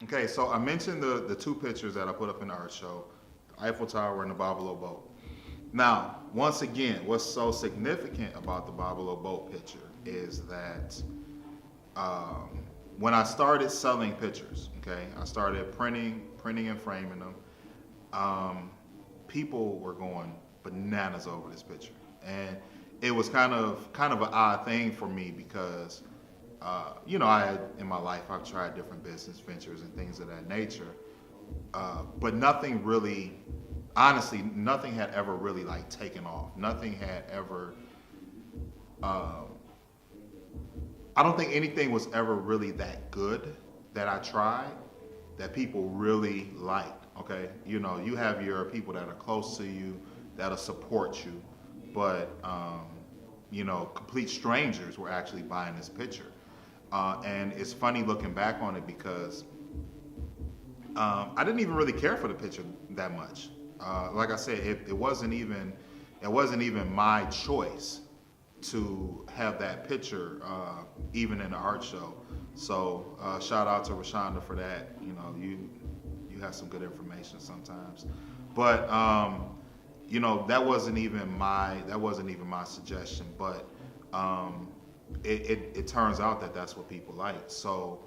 Okay, so I mentioned the two pictures that I put up in the art show, the Eiffel Tower and the Bobolo boat. Now, once again, what's so significant about the Bobolo boat picture is that um, when I started selling pictures, okay, I started printing and framing them. Um, People were going bananas over this picture, and it was kind of an odd thing for me because in my life I've tried different business ventures and things of that nature, but nothing really, honestly, nothing had ever really like taken off. Nothing had ever. Um, I don't think anything was ever really that good that I tried that people really liked. Okay, you have your people that are close to you that'll support you, but complete strangers were actually buying this picture, and it's funny looking back on it because I didn't even really care for the picture that much. Like I said, it wasn't even my choice to have that picture, even in the art show. So shout out to Rashonda for that. You have some good information sometimes, but that wasn't even my suggestion. But it turns out that that's what people like. So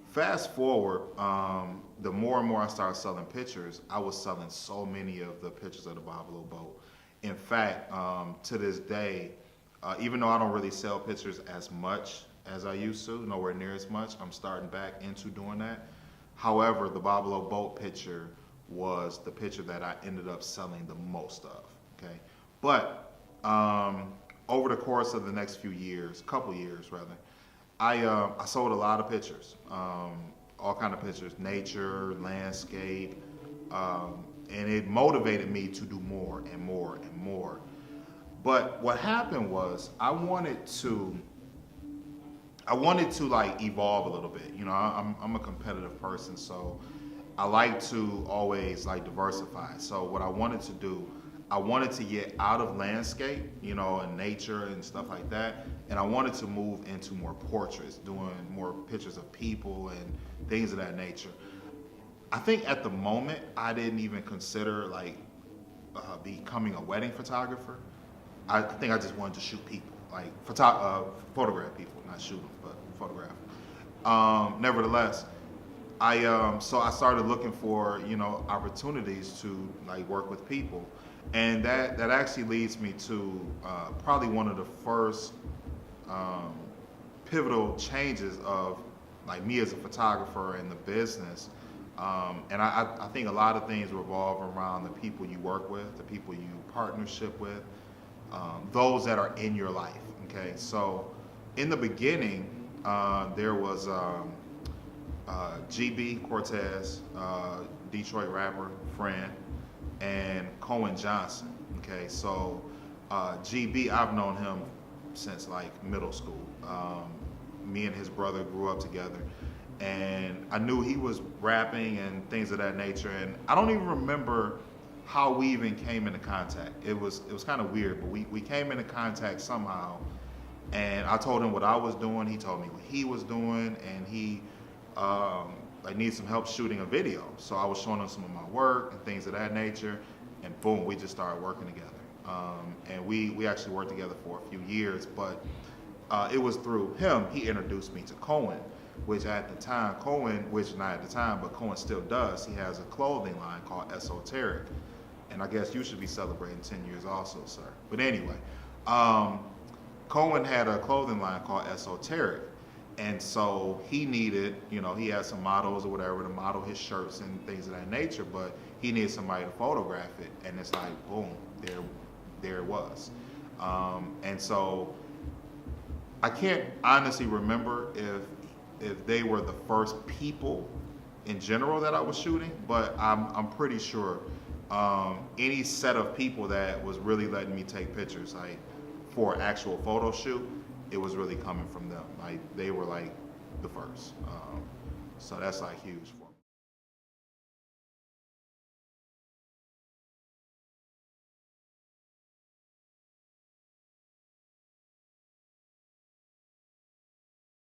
fast forward, the more and more I started selling pictures, I was selling so many of the pictures of the Bobolo boat. In fact, to this day, even though I don't really sell pictures as much as I used to, nowhere near as much, I'm starting back into doing that. However, the Bobolo boat picture was the picture that I ended up selling the most of. Okay, but over the course of the next few years, couple years rather, I sold a lot of pictures, all kind of pictures, nature, landscape, and it motivated me to do more and more and more. But what happened was I wanted to like evolve a little bit. I'm a competitive person, so I like to always like diversify. So what I wanted to do, I wanted to get out of landscape, and nature and stuff like that, and I wanted to move into more portraits, doing more pictures of people and things of that nature. I think at the moment I didn't even consider like becoming a wedding photographer. I think I just wanted to shoot people, like photograph people, not shoot them, but photograph. Nevertheless, I started looking for opportunities to like work with people, and that actually leads me to probably one of the first um, pivotal changes of like me as a photographer in the business. And I think a lot of things revolve around the people you work with, the people you partnership with, those that are in your life. Okay, so in the beginning, there was GB Cortez, Detroit rapper, friend, and Cohen Johnson. Okay, so GB, I've known him since like middle school. Me and his brother grew up together, and I knew he was rapping and things of that nature. And I don't even remember how we even came into contact. It was kind of weird, but we came into contact somehow. And I told him what I was doing. He told me what he was doing, and he like needed some help shooting a video. So I was showing him some of my work and things of that nature, and boom, we just started working together. And we actually worked together for a few years, but it was through him he introduced me to Cohen, which at the time which not at the time, but Cohen still does. He has a clothing line called Esoteric, and I guess you should be celebrating 10 years also, sir. But anyway, Cohen had a clothing line called Esoteric, and so he needed, he had some models or whatever to model his shirts and things of that nature, but he needed somebody to photograph it, and it's like, boom, there it was. And so I can't honestly remember if they were the first people in general that I was shooting, but I'm pretty sure any set of people that was really letting me take pictures, like for an actual photo shoot, it was really coming from them. Like they were like the first. So that's like huge for me.